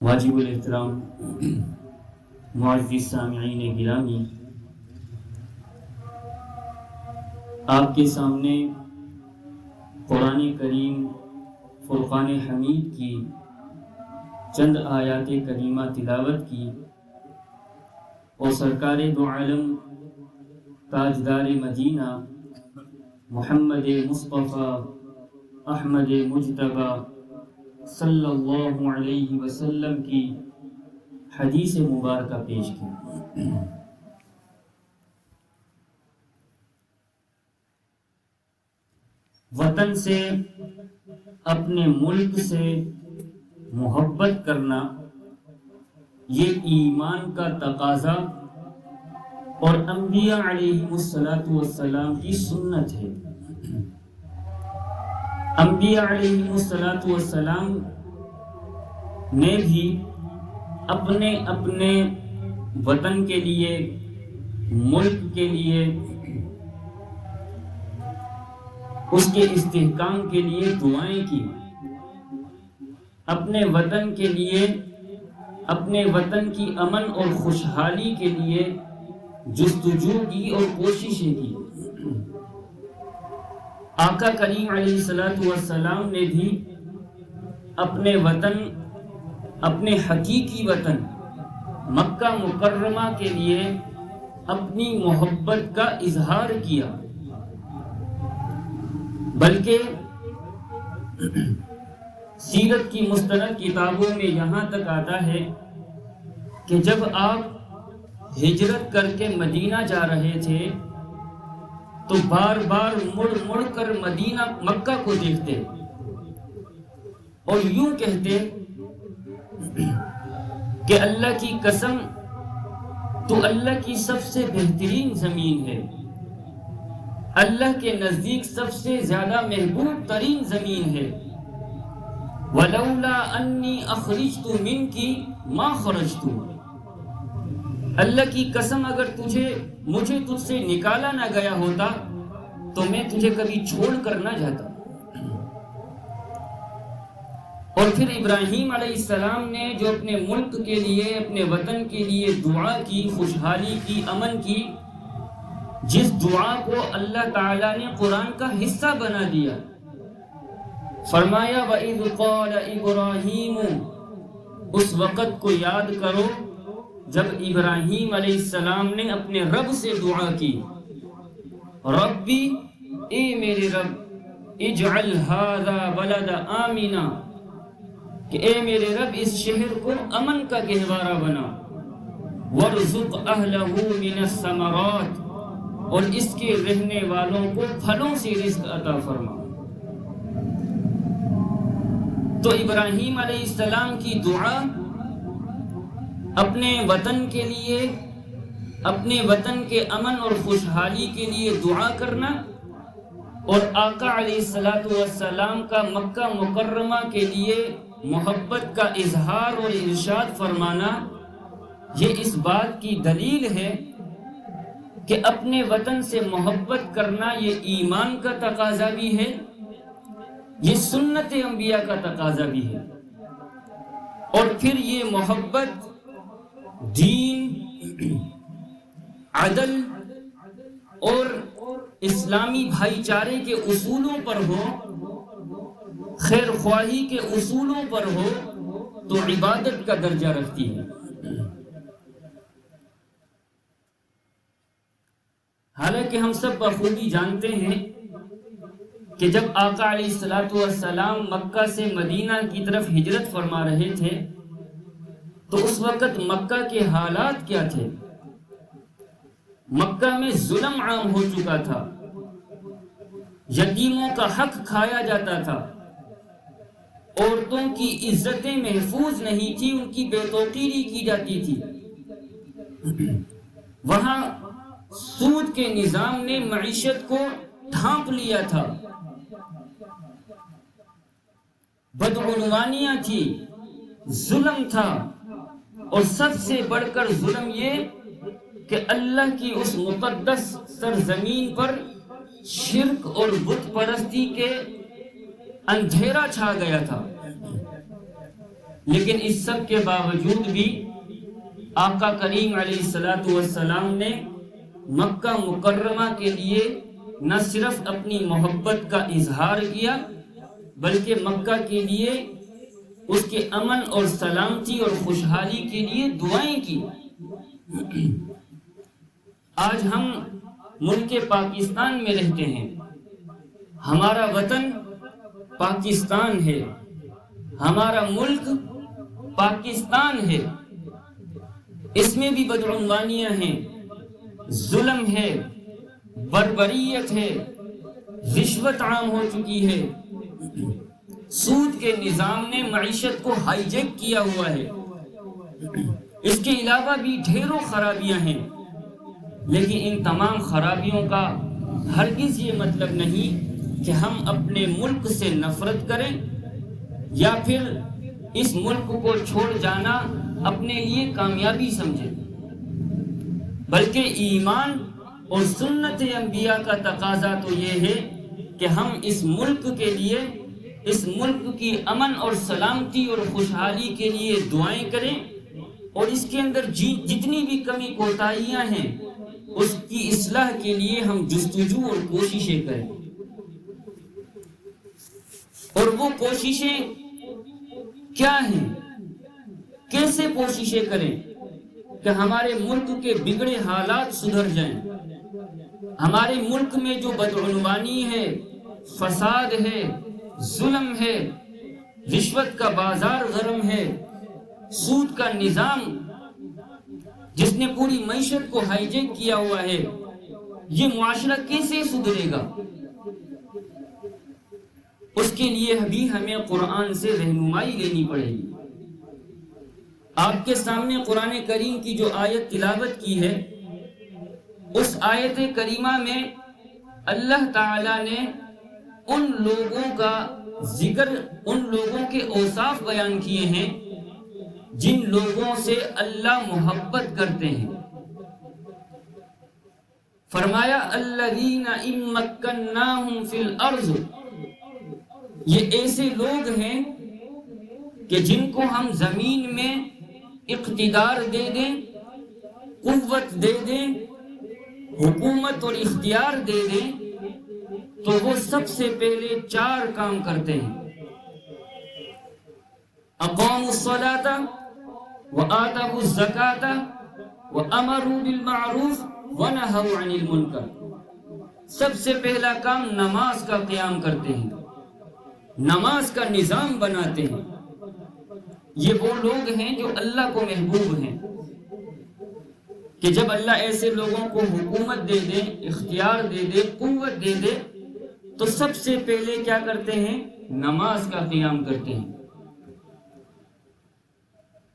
واجب الاحترام معزز سامعین گرامی، آپ کے سامنے قرآن کریم فرقان حمید کی چند آیات کریمہ تلاوت کی اور سرکار دو عالم تاجدار مدینہ محمد مصطفیٰ احمد مجتبیٰ صلی اللہ علیہ وسلم کی حدیث مبارکہ پیش کی۔ وطن سے، اپنے ملک سے محبت کرنا یہ ایمان کا تقاضا اور انبیاء علیہ السلام کی سنت ہے۔ انبیاء علیہ السلام نے بھی اپنے اپنے وطن کے لیے، ملک کے لیے، اس کے استحکام کے لیے دعائیں کی، اپنے وطن کے لیے، اپنے وطن کی امن اور خوشحالی کے لیے جستجو کی اور کوششیں کی۔ آقا کریم علیہ السلام نے بھی اپنے وطن، اپنے حقیقی وطن مکہ مکرمہ کے لیے اپنی محبت کا اظہار کیا، بلکہ سیرت کی مستند کتابوں میں یہاں تک آتا ہے کہ جب آپ ہجرت کر کے مدینہ جا رہے تھے تو بار بار مڑ مڑ کر مدینہ مکہ کو دیکھتے اور یوں کہتے کہ اللہ کی قسم تو اللہ کی سب سے بہترین زمین ہے، اللہ کے نزدیک سب سے زیادہ محبوب ترین زمین ہے۔ وَلَوْلَا أَنِّي أَخْرِجْتُ مِنْكِ مَا خَرَجْتُ، اللہ کی قسم اگر مجھے تجھ سے نکالا نہ گیا ہوتا تو میں تجھے کبھی چھوڑ کر نہ جاتا۔ اور پھر ابراہیم علیہ السلام نے جو اپنے ملک کے لیے، اپنے وطن کے لیے دعا کی، خوشحالی کی، امن کی، جس دعا کو اللہ تعالیٰ نے قرآن کا حصہ بنا دیا، فرمایا وَإِذْ قَالَ إِبْرَاهِيمُ، اس وقت کو یاد کرو جب ابراہیم علیہ السلام نے اپنے رب سے دعا کی، ربی، اے میرے رب، اجعل هذا بلد آمنا، کہ اے میرے رب اس شہر کو امن کا گہوارہ بنا، وارزق اہلہ من الثمرات، اور اس کے رہنے والوں کو پھلوں سے رزق عطا فرما۔ تو ابراہیم علیہ السلام کی دعا اپنے وطن کے لیے، اپنے وطن کے امن اور خوشحالی کے لیے دعا کرنا، اور آقا علیہ السلام کا مکہ مکرمہ کے لیے محبت کا اظہار اور ارشاد فرمانا، یہ اس بات کی دلیل ہے کہ اپنے وطن سے محبت کرنا یہ ایمان کا تقاضا بھی ہے، یہ سنت انبیاء کا تقاضا بھی ہے، اور پھر یہ محبت دین، عدل اور اسلامی بھائی چارے کے اصولوں پر ہو، خیر خواہی کے اصولوں پر ہو تو عبادت کا درجہ رکھتی ہے۔ حالانکہ ہم سب بخوبی جانتے ہیں کہ جب آقا علیہ السلام مکہ سے مدینہ کی طرف ہجرت فرما رہے تھے تو اس وقت مکہ کے حالات کیا تھے۔ مکہ میں ظلم عام ہو چکا تھا، یتیموں کا حق کھایا جاتا تھا، عورتوں کی عزتیں محفوظ نہیں تھی، ان کی بے توقیری کی جاتی تھی۔ وہاں سود کے نظام نے معیشت کو ڈھانپ لیا تھا، بدعنوانیاں تھی، ظلم تھا، اور سب سے بڑھ کر ظلم یہ کہ اللہ کی اس مقدس سرزمین پر شرک اور بت پرستی کے اندھیرا چھا گیا تھا۔ لیکن اس سب کے باوجود بھی آقا کریم علیہ الصلوۃ والسلام نے مکہ مکرمہ کے لیے نہ صرف اپنی محبت کا اظہار کیا بلکہ مکہ کے لیے اس کے امن اور سلامتی اور خوشحالی کے لیے دعائیں کی۔ آج ہم ملک پاکستان میں رہتے ہیں، ہمارا وطن پاکستان ہے، ہمارا ملک پاکستان ہے، اس میں بھی بدعنوانیاں ہیں، ظلم ہے، بربریت ہے، رشوت عام ہو چکی ہے، سود کے نظام نے معیشت کو ہائی جیک کیا ہوا ہے، اس کے علاوہ بھی ڈھیروں خرابیاں ہیں۔ لیکن ان تمام خرابیوں کا ہرگز یہ مطلب نہیں کہ ہم اپنے ملک سے نفرت کریں یا پھر اس ملک کو چھوڑ جانا اپنے لیے کامیابی سمجھیں، بلکہ ایمان اور سنت انبیاء کا تقاضا تو یہ ہے کہ ہم اس ملک کے لیے، اس ملک کی امن اور سلامتی اور خوشحالی کے لیے دعائیں کریں اور اس کے اندر جتنی بھی کمی کوتاہیاں ہیں اس کی اصلاح کے لیے ہم جستجو اور کوششیں کریں۔ اور وہ کوششیں کیا ہیں؟ کیسے کوششیں کریں کہ ہمارے ملک کے بگڑے حالات سدھر جائیں، ہمارے ملک میں جو بدعنوانی ہے، فساد ہے، ظلم ہے، رشوت کا بازار گرم ہے، سود کا نظام جس نے پوری معیشت کو ہائی جیک کیا ہوا ہے، یہ معاشرہ کیسے سدھرے گا؟ اس کے لیے بھی ہمیں قرآن سے رہنمائی لینی پڑے گی۔ آپ کے سامنے قرآن کریم کی جو آیت تلاوت کی ہے، اس آیت کریمہ میں اللہ تعالیٰ نے ان لوگوں کا ذکر، ان لوگوں کے اوصاف بیان کیے ہیں جن لوگوں سے اللہ محبت کرتے ہیں۔ فرمایا الذین ان مکناہم فی الارض، یہ ایسے لوگ ہیں کہ جن کو ہم زمین میں اقتدار دے دیں، قوت دے دیں، حکومت اور اختیار دے دیں تو وہ سب سے پہلے 4 کام کرتے ہیں۔ اقاموا الصلاۃ وآتوا الزکاۃ وامروا بالمعروف ونہوا عن المنکر۔ سب سے پہلا کام نماز کا قیام کرتے ہیں، نماز کا نظام بناتے ہیں۔ یہ وہ لوگ ہیں جو اللہ کو محبوب ہیں کہ جب اللہ ایسے لوگوں کو حکومت دے دے، اختیار دے دے، قوت دے دے تو سب سے پہلے کیا کرتے ہیں؟ نماز کا قیام کرتے ہیں۔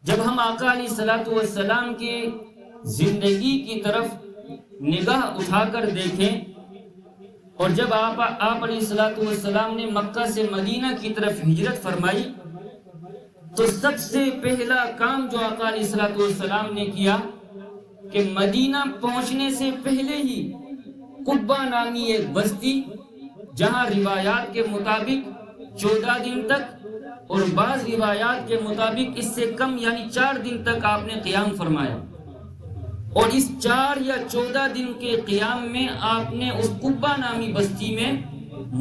جب ہم آقا علیہ الصلوۃ والسلام کے زندگی کی طرف نگاہ اٹھا کر دیکھیں اور جب آپ علیہ الصلوۃ والسلام نے مکہ سے مدینہ کی طرف ہجرت فرمائی تو سب سے پہلا کام جو آقا علیہ الصلوۃ والسلام نے کیا کہ مدینہ پہنچنے سے پہلے ہی قبہ نامی ایک بستی، جہاں روایات کے مطابق 14 دن تک اور بعض روایات کے مطابق اس سے کم یعنی 4 دن تک آپ نے قیام فرمایا، اور اس 4 یا 14 دن کے قیام میں آپ نے اس قبہ نامی بستی میں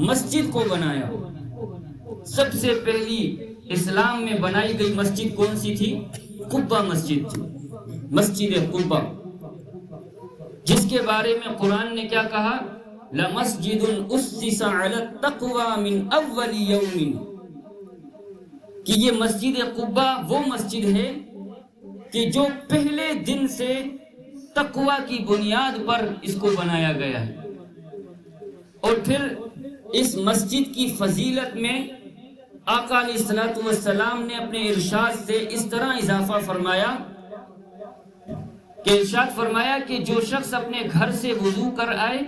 مسجد کو بنایا۔ سب سے پہلی اسلام میں بنائی گئی مسجد کون سی تھی؟ قبہ مسجد تھی، مسجد قبہ، جس کے بارے میں قرآن نے کیا کہا؟ لَمَسْجِدٌ أُسِّسَ عَلَى التَّقْوَى مِنْ أَوَّلِ يَوْمٍ، کہ یہ مسجد قبہ وہ مسجد ہے کہ جو پہلے دن سے تقوی کی بنیاد پر اس کو بنایا گیا ہے۔ اور پھر اس مسجد کی فضیلت میں آقا علیہ الصلوۃ والسلام نے اپنے ارشاد سے اس طرح اضافہ فرمایا کہ ارشاد فرمایا کہ جو شخص اپنے گھر سے وضو کر آئے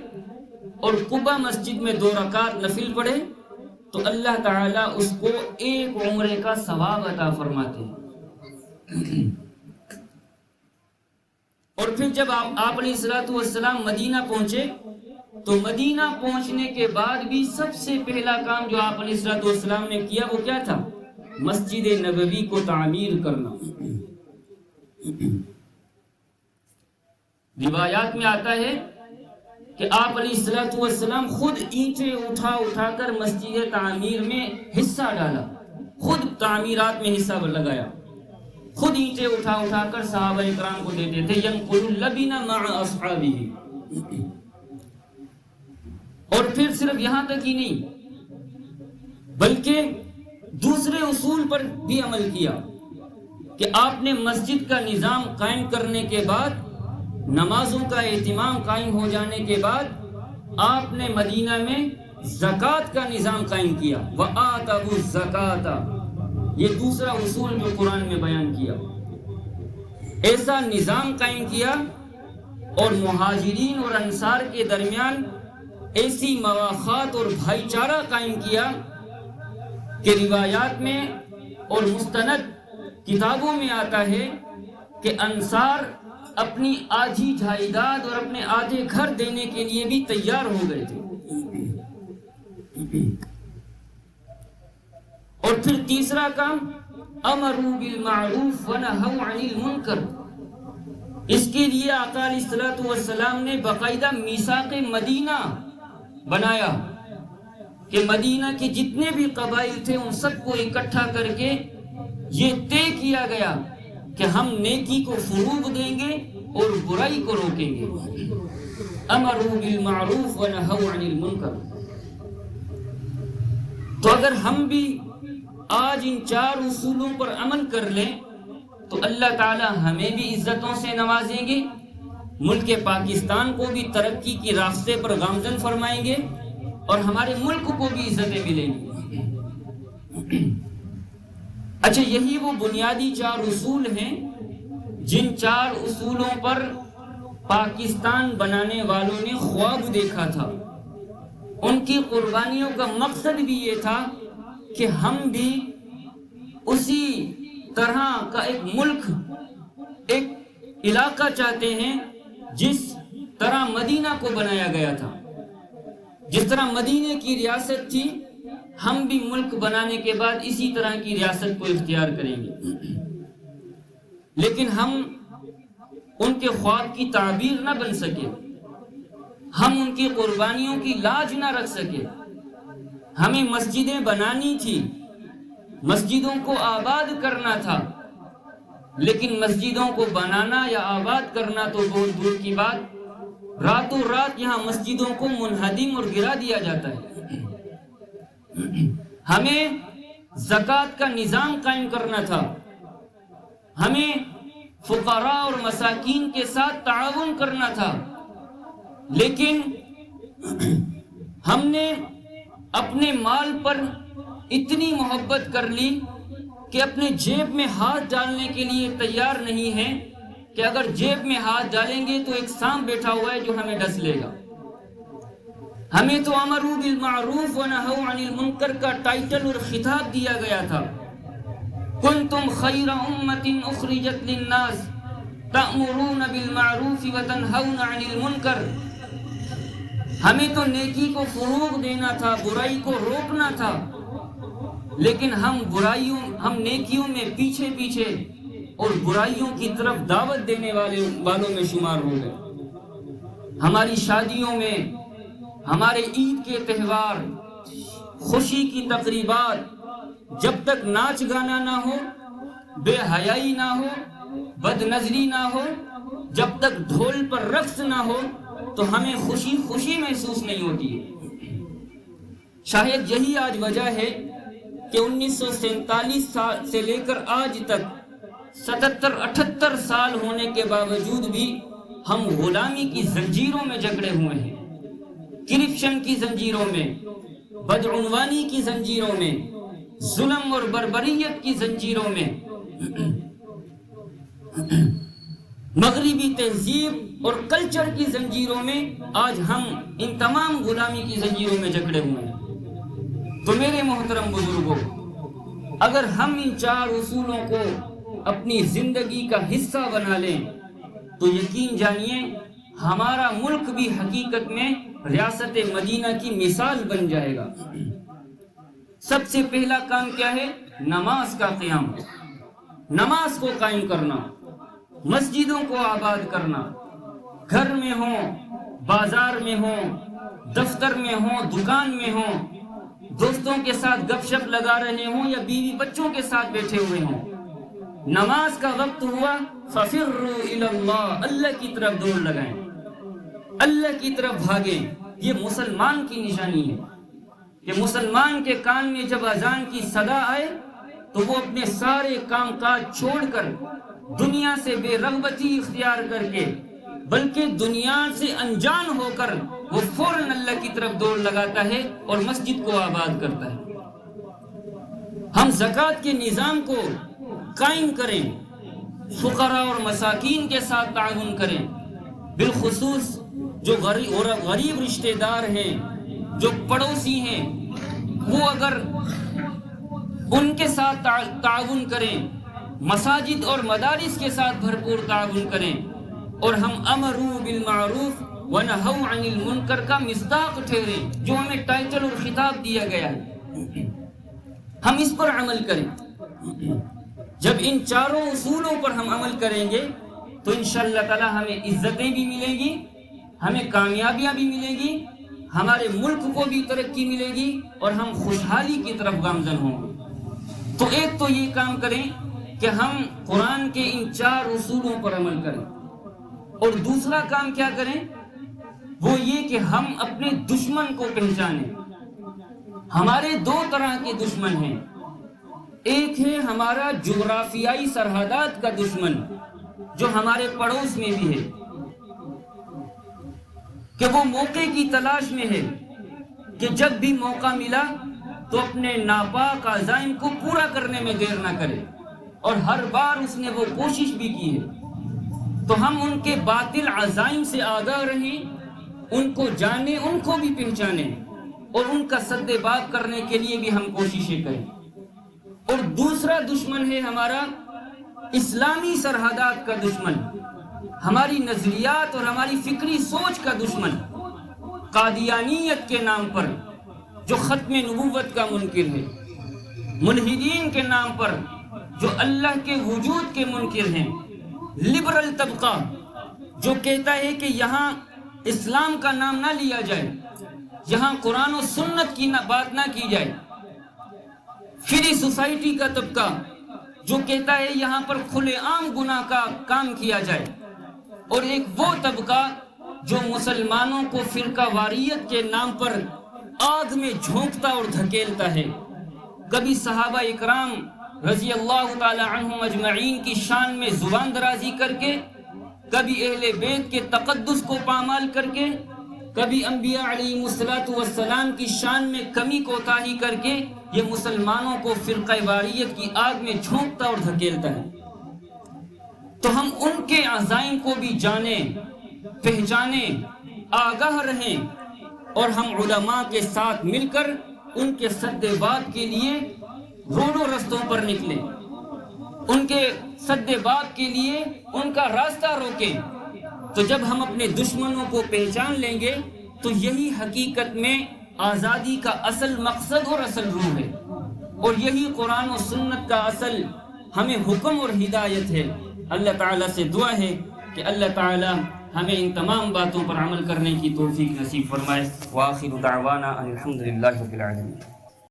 اور قبہ مسجد میں 2 رکعت نفل پڑھے تو اللہ تعالیٰ اس کو 1 عمرے کا ثواب عطا فرماتے ہیں۔ اور پھر جب آپ علیہ الصلوۃ والسلام مدینہ پہنچے تو مدینہ پہنچنے کے بعد بھی سب سے پہلا کام جو آپ علیہ الصلوۃ والسلام نے کیا وہ کیا تھا؟ مسجد نبوی کو تعمیر کرنا۔ روایات میں آتا ہے کہ آپ علیہ الصلوۃ والسلام خود اینٹیں اٹھا اٹھا کر مسجد تعمیر میں حصہ ڈالا، خود تعمیرات میں حصہ لگایا، خود اینٹیں اٹھا اٹھا کر صحابہ اکرام کو دیتے تھے۔ ینقل اللبن مع اصحابہ۔ اور پھر صرف یہاں تک ہی نہیں بلکہ دوسرے اصول پر بھی عمل کیا کہ آپ نے مسجد کا نظام قائم کرنے کے بعد، نمازوں کا اہتمام قائم ہو جانے کے بعد، آپ نے مدینہ میں زکوٰۃ کا نظام قائم کیا۔ وَآتَوُا الزَّکَاةَ، یہ دوسرا اصول جو قرآن میں بیان کیا۔ ایسا نظام قائم کیا اور مہاجرین اور انصار کے درمیان ایسی مواخات اور بھائی چارہ قائم کیا کہ روایات میں اور مستند کتابوں میں آتا ہے کہ انصار اپنی آدھی جائیداد اور اپنے آدھے گھر دینے کے لیے بھی تیار ہو گئے تھے۔ اور پھر تیسرا کام، امروا بالمعروف ونہوا عن المنکر۔ اس کے لیے آقا علیہ الصلوۃ والسلام نے باقاعدہ میثاق مدینہ بنایا کہ مدینہ کے جتنے بھی قبائل تھے ان سب کو اکٹھا کر کے یہ طے کیا گیا کہ ہم نیکی کو فروغ دیں گے اور برائی کو روکیں گے۔ امروا بالمعروف ونہوا عن المنکر۔ تو اگر ہم بھی آج ان 4 اصولوں پر عمل کر لیں تو اللہ تعالی ہمیں بھی عزتوں سے نوازیں گے، ملک پاکستان کو بھی ترقی کی راستے پر گامزن فرمائیں گے اور ہمارے ملک کو بھی عزتیں ملیں گی۔ اچھا، یہی وہ بنیادی 4 اصول ہیں جن 4 اصولوں پر پاکستان بنانے والوں نے خواب دیکھا تھا۔ ان کی قربانیوں کا مقصد بھی یہ تھا کہ ہم بھی اسی طرح کا ایک ملک، ایک علاقہ چاہتے ہیں جس طرح مدینہ کو بنایا گیا تھا۔ جس طرح مدینہ کی ریاست تھی، ہم بھی ملک بنانے کے بعد اسی طرح کی ریاست کو اختیار کریں گے، لیکن ہم ان کے خواب کی تعبیر نہ بن سکے، ہم ان کی قربانیوں کی لاج نہ رکھ سکے۔ ہمیں مسجدیں بنانی تھی، مسجدوں کو آباد کرنا تھا، لیکن مسجدوں کو بنانا یا آباد کرنا تو بہت دور کی بات، راتوں رات یہاں مسجدوں کو منہدم اور گرا دیا جاتا ہے۔ ہمیں زکوٰۃ کا نظام قائم کرنا تھا، ہمیں فقراء اور مساکین کے ساتھ تعاون کرنا تھا، لیکن ہم نے اپنے مال پر اتنی محبت کر لی کہ اپنے جیب میں ہاتھ ڈالنے کے لیے تیار نہیں ہیں کہ اگر جیب میں ہاتھ ڈالیں گے تو ایک سانپ بیٹھا ہوا ہے جو ہمیں ڈس لے گا۔ ہمیں تو امروا بالمعروف ونہوا عن المنکر کا ٹائٹل اور خطاب دیا گیا تھا۔ کنتم خیر امۃ اخرجت للناس تأمرون بالمعروف وتنہون عن المنکر۔ ہمیں تو نیکی کو فروغ دینا تھا، برائی کو روکنا تھا، لیکن ہم نیکیوں میں پیچھے پیچھے اور برائیوں کی طرف دعوت دینے والوں میں شمار ہو گئے۔ ہماری شادیوں میں، ہمارے عید کے تہوار، خوشی کی تقریبات، جب تک ناچ گانا نہ ہو، بے حیائی نہ ہو، بد نظری نہ ہو، جب تک ڈھول پر رقص نہ ہو تو ہمیں خوشی محسوس نہیں ہوتی ہے۔ شاید یہی آج وجہ ہے کہ 1947 سے لے کر آج تک 77-78 سال ہونے کے باوجود بھی ہم غلامی کی زنجیروں میں جکڑے ہوئے ہیں، کرپشن کی زنجیروں میں، بدعنوانی کی زنجیروں میں، ظلم اور بربریت کی زنجیروں میں، مغربی تہذیب اور کلچر کی زنجیروں میں آج ہم ان تمام غلامی کی زنجیروں میں جکڑے ہوئے ہیں۔ تو میرے محترم بزرگوں، اگر ہم ان 4 اصولوں کو اپنی زندگی کا حصہ بنا لیں تو یقین جانیے ہمارا ملک بھی حقیقت میں ریاست مدینہ کی مثال بن جائے گا۔ سب سے پہلا کام کیا ہے؟ نماز کا قیام، نماز کو قائم کرنا، مسجدوں کو آباد کرنا، گھر میں ہوں، بازار میں ہوں، دفتر میں ہوں، دکان میں ہوں، دوستوں کے ساتھ گپ شپ لگا رہے ہوں یا بیوی بچوں کے ساتھ بیٹھے ہوئے ہوں، نماز کا وقت ہوا فَفِرُّوا إِلَى اللَّهِ، اللہ کی طرف دوڑ لگائیں، اللہ کی طرف بھاگیں۔ یہ مسلمان کی نشانی ہے کہ مسلمان کے کان میں جب اذان کی صدا آئے تو وہ اپنے سارے کام کاج چھوڑ کر، دنیا سے بے رغبتی اختیار کر کے، بلکہ دنیا سے انجان ہو کر وہ فوراً اللہ کی طرف دوڑ لگاتا ہے اور مسجد کو آباد کرتا ہے۔ ہم زکوٰۃ کے نظام کو قائم کریں، فقراء اور مساکین کے ساتھ تعاون کریں، بالخصوص جو غریب رشتہ دار ہیں، جو پڑوسی ہیں، وہ اگر ان کے ساتھ تعاون کریں، مساجد اور مدارس کے ساتھ بھرپور تعاون کریں، اور ہم امروا بالمعروف ونہوا عن المنکر کا مصداق ٹھہریں، جو ہمیں ٹائٹل اور خطاب دیا گیا ہے، ہم اس پر عمل کریں۔ جب ان چاروں اصولوں پر ہم عمل کریں گے تو انشاءاللہ تعالی ہمیں عزتیں بھی ملیں گی، ہمیں کامیابیاں بھی ملیں گی، ہمارے ملک کو بھی ترقی ملے گی، اور ہم خوشحالی کی طرف گامزن ہوں گے۔ تو ایک تو یہ کام کریں کہ ہم قرآن کے ان چار اصولوں پر عمل کریں، اور دوسرا کام کیا کریں، وہ یہ کہ ہم اپنے دشمن کو پہچانیں۔ ہمارے دو طرح کے دشمن ہیں، ایک ہے ہمارا جغرافیائی سرحدات کا دشمن جو ہمارے پڑوس میں بھی ہے، کہ وہ موقع کی تلاش میں ہے کہ جب بھی موقع ملا تو اپنے ناپاک عزائم کو پورا کرنے میں دیر نہ کرے، اور ہر بار اس نے وہ کوشش بھی کی ہے۔ تو ہم ان کے باطل عزائم سے آگاہ رہیں، ان کو جانیں، ان کو بھی پہچانیں، اور ان کا سد باب کرنے کے لیے بھی ہم کوششیں کریں۔ اور دوسرا دشمن ہے ہمارا اسلامی سرحدات کا دشمن، ہماری نظریات اور ہماری فکری سوچ کا دشمن، قادیانیت کے نام پر جو ختم نبوت کا منکر ہے، ملحدین کے نام پر جو اللہ کے وجود کے منکر ہیں، لبرل طبقہ جو کہتا ہے کہ یہاں اسلام کا نام نہ لیا جائے، یہاں قرآن و سنت کی بات نہ کی جائے، فری سوسائٹی کا طبقہ جو کہتا ہے یہاں پر کھلے عام گناہ کا کام کیا جائے، اور ایک وہ طبقہ جو مسلمانوں کو فرقہ واریت کے نام پر آگ میں جھونکتا اور دھکیلتا ہے، کبھی صحابہ اکرام رضی اللہ تعالی عنہم اجمعین کی شان میں زبان درازی کر کے، کبھی اہل بیت کے تقدس کو پامال کر کے، کبھی انبیاء علیہ السلام کی شان میں کمی کوتاہی کر کے یہ مسلمانوں کو فرقہ واریت کی آگ میں جھونکتا اور دھکیلتا ہے۔ تو ہم ان کے عزائم کو بھی جانیں، پہچانیں، آگاہ رہیں، اور ہم علماء کے ساتھ مل کر ان کے سد باب کے لیے روڈوں رستوں پر نکلیں، ان کے سد باب کے لیے ان کا راستہ روکیں۔ تو جب ہم اپنے دشمنوں کو پہچان لیں گے تو یہی حقیقت میں آزادی کا اصل مقصد اور اصل روح ہے، اور یہی قرآن و سنت کا اصل ہمیں حکم اور ہدایت ہے۔ اللہ تعالیٰ سے دعا ہے کہ اللہ تعالیٰ ہمیں ان تمام باتوں پر عمل کرنے کی توفیق نصیب فرمائے۔ وآخر دعوانا ان الحمد للہ رب العالمین۔